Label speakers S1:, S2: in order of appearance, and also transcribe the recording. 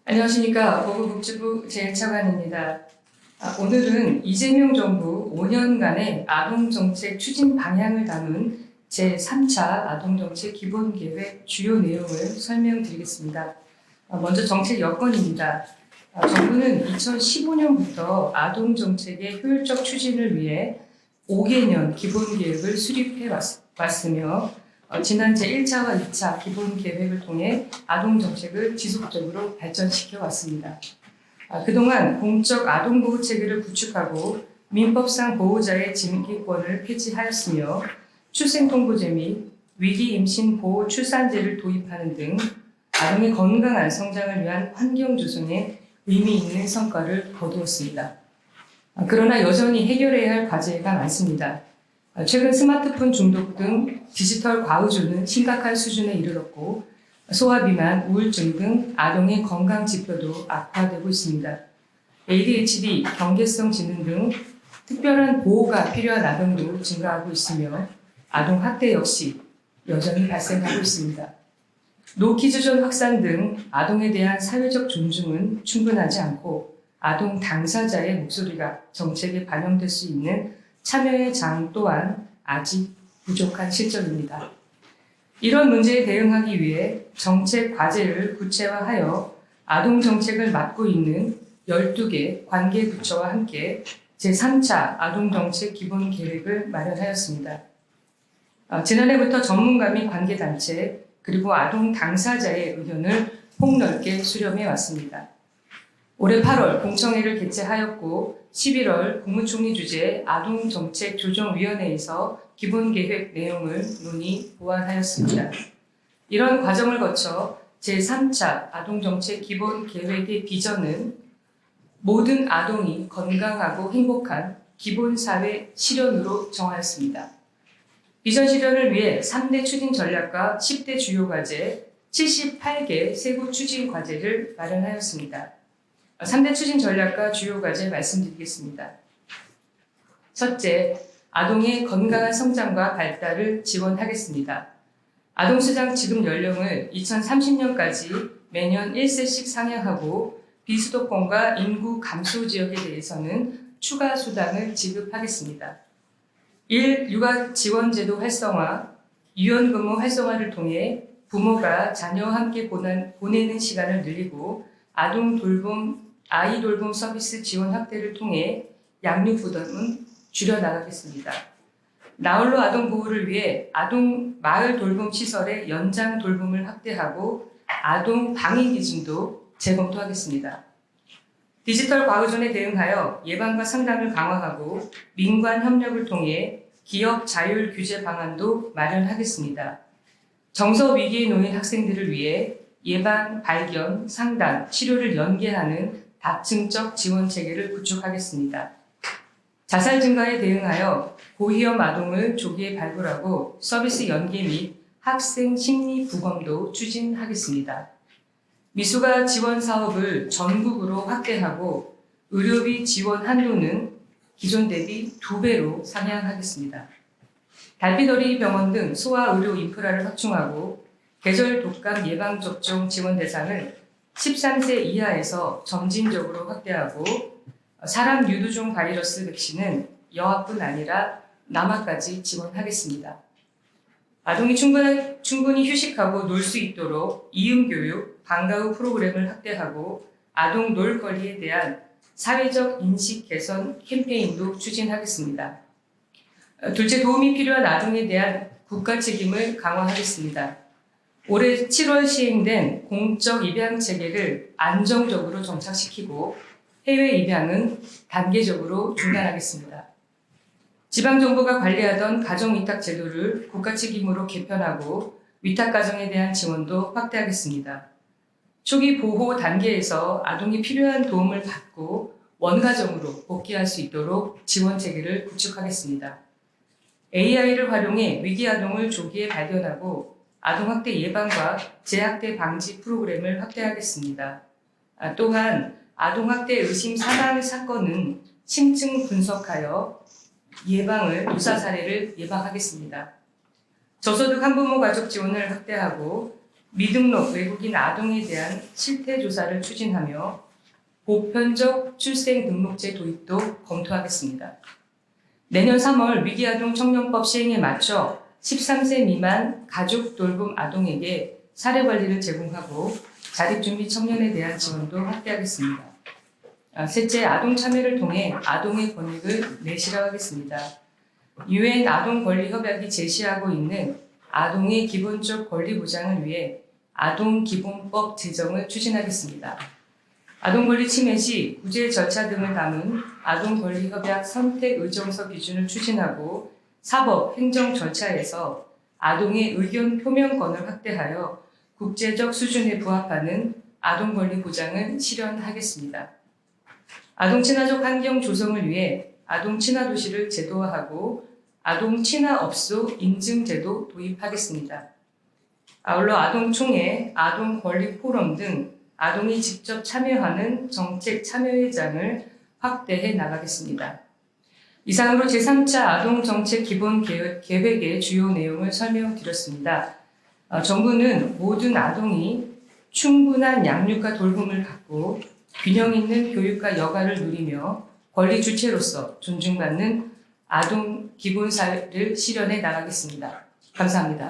S1: 안녕하십니까. 보건복지부 제1차관입니다. 오늘은 이재명 정부 5년간의 아동정책 추진 방향을 담은 제3차 아동정책 기본계획 주요 내용을 설명드리겠습니다. 먼저 정책 여건입니다. 정부는 2015년부터 아동정책의 효율적 추진을 위해 5개년 기본계획을 수립해 왔으며 지난 제1차와 2차 기본계획을 통해 아동정책을 지속적으로 발전시켜 왔습니다. 그동안 공적 아동보호 체계를 구축하고 민법상 보호자의 징계권을 폐지하였으며 출생통보제 및 위기임신 보호 출산제를 도입하는 등 아동의 건강한 성장을 위한 환경 조성에 의미 있는 성과를 거두었습니다. 그러나 여전히 해결해야 할 과제가 많습니다. 최근 스마트폰 중독 등 디지털 과의존은 심각한 수준에 이르렀고 소아비만, 우울증 등 아동의 건강 지표도 악화되고 있습니다. ADHD, 경계성 지능 등 특별한 보호가 필요한 아동도 증가하고 있으며 아동 학대 역시 여전히 발생하고 있습니다. 노키즈존 확산 등 아동에 대한 사회적 존중은 충분하지 않고 아동 당사자의 목소리가 정책에 반영될 수 있는 참여의 장 또한 아직 부족한 실정입니다. 이런 문제에 대응하기 위해 정책 과제를 구체화하여 아동정책을 맡고 있는 12개 관계부처와 함께 제3차 아동정책 기본계획을 마련하였습니다. 지난해부터 전문가 및 관계단체 그리고 아동 당사자의 의견을 폭넓게 수렴해 왔습니다. 올해 8월 공청회를 개최하였고 11월 국무총리 주재 아동정책조정위원회에서 기본계획 내용을 논의 보완하였습니다. 이런 과정을 거쳐 제3차 아동정책 기본계획의 비전은 모든 아동이 건강하고 행복한 기본사회 실현으로 정하였습니다. 비전 실현을 위해 3대 추진 전략과 10대 주요 과제, 78개 세부 추진 과제를 마련하였습니다. 3대 추진 전략과 주요 과제 말씀드리겠습니다. 첫째, 아동의 건강한 성장과 발달을 지원하겠습니다. 아동수당 지급 연령을 2030년까지 매년 1세씩 상향하고 비수도권과 인구 감소 지역에 대해서는 추가 수당을 지급하겠습니다. 1. 육아 지원 제도 활성화, 유연근무 활성화를 통해 부모가 자녀와 함께 보내는 시간을 늘리고 아이 돌봄 서비스 지원 확대를 통해 양육 부담은 줄여나가겠습니다. 나홀로 아동 보호를 위해 아동 마을 돌봄 시설의 연장 돌봄을 확대하고 아동 방위 기준도 재검토하겠습니다. 디지털 과의존에 대응하여 예방과 상담을 강화하고 민관 협력을 통해 기업 자율 규제 방안도 마련하겠습니다. 정서 위기에 놓인 학생들을 위해 예방, 발견, 상담, 치료를 연계하는 다층적 지원 체계를 구축하겠습니다. 자살 증가에 대응하여 고위험 아동을 조기에 발굴하고 서비스 연계 및 학생 심리 부검도 추진하겠습니다. 미숙아 지원 사업을 전국으로 확대하고 의료비 지원 한도는 기존 대비 2배로 상향하겠습니다. 달빛어린이 병원 등 소아 의료 인프라를 확충하고 계절 독감 예방접종 지원 대상을 13세 이하에서 점진적으로 확대하고 사람 유두종 바이러스 백신은 여아뿐 아니라 남아까지 지원하겠습니다. 아동이 충분히 휴식하고 놀 수 있도록 이음교육, 방과 후 프로그램을 확대하고 아동 놀거리에 대한 사회적 인식 개선 캠페인도 추진하겠습니다. 둘째, 도움이 필요한 아동에 대한 국가 책임을 강화하겠습니다. 올해 7월 시행된 공적 입양 체계를 안정적으로 정착시키고 해외 입양은 단계적으로 중단하겠습니다. 지방정부가 관리하던 가정위탁 제도를 국가 책임으로 개편하고 위탁 가정에 대한 지원도 확대하겠습니다. 초기 보호 단계에서 아동이 필요한 도움을 받고 원가정으로 복귀할 수 있도록 지원 체계를 구축하겠습니다. AI를 활용해 위기 아동을 조기에 발견하고 아동학대 예방과 재학대 방지 프로그램을 확대하겠습니다. 또한 아동학대 의심 사망 사건은 심층 분석하여 유사 사례를 예방하겠습니다. 저소득 한부모 가족 지원을 확대하고 미등록 외국인 아동에 대한 실태 조사를 추진하며 보편적 출생 등록제 도입도 검토하겠습니다. 내년 3월 위기아동 청년법 시행에 맞춰 13세 미만 가족 돌봄 아동에게 사례관리를 제공하고 자립준비 청년에 대한 지원도 확대하겠습니다. 셋째, 아동 참여를 통해 아동의 권익을 내실화하겠습니다. 유엔 아동권리협약이 제시하고 있는 아동의 기본적 권리 보장을 위해 아동기본법 제정을 추진하겠습니다. 아동권리 침해 시 구제 절차 등을 담은 아동권리협약 선택의정서 기준을 추진하고 사법, 행정 절차에서 아동의 의견 표명권을 확대하여 국제적 수준에 부합하는 아동권리 보장을 실현하겠습니다. 아동 친화적 환경 조성을 위해 아동 친화 도시를 제도화하고 아동 친화 업소 인증 제도 도입하겠습니다. 아울러 아동총회, 아동권리 포럼 등 아동이 직접 참여하는 정책 참여회장을 확대해 나가겠습니다. 이상으로 제3차 아동정책 기본 계획의 주요 내용을 설명드렸습니다. 정부는 모든 아동이 충분한 양육과 돌봄을 받고 균형 있는 교육과 여가를 누리며 권리 주체로서 존중받는 아동 기본사회를 실현해 나가겠습니다. 감사합니다.